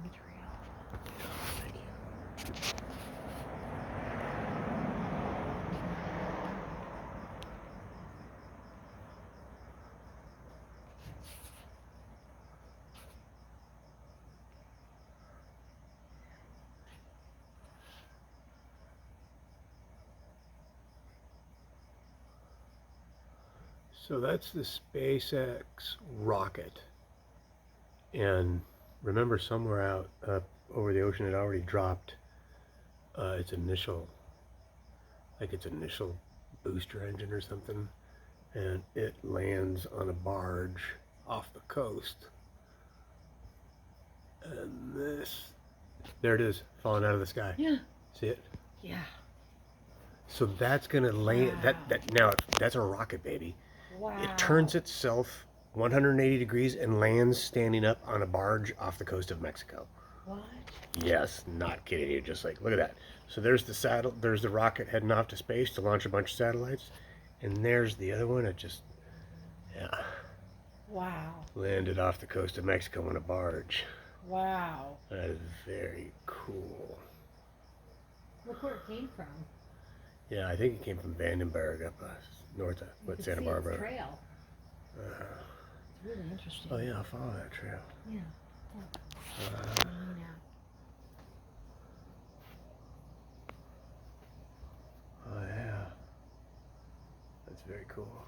the trail. Thank you. So that's the SpaceX rocket. And remember, somewhere out up over the ocean, it already dropped its initial booster engine or something, and it lands on a barge off the coast. And there it is, falling out of the sky. Yeah. See it? Yeah. So that's gonna land. Wow. That's a rocket, baby. Wow. It turns itself 180 degrees and lands standing up on a barge off the coast of Mexico. What? Yes, not kidding you. Just like, look at that. So there's the rocket heading off to space to launch a bunch of satellites, and there's the other one. It just, yeah, Wow. landed off the coast of Mexico on a barge. Wow. That is very cool. Look where it came from. Yeah, I think it came from Vandenberg up north of Santa Barbara. Its trail. Uh, It's really interesting. oh yeah, I'll follow that trail. Yeah. Uh, oh yeah, that's very cool.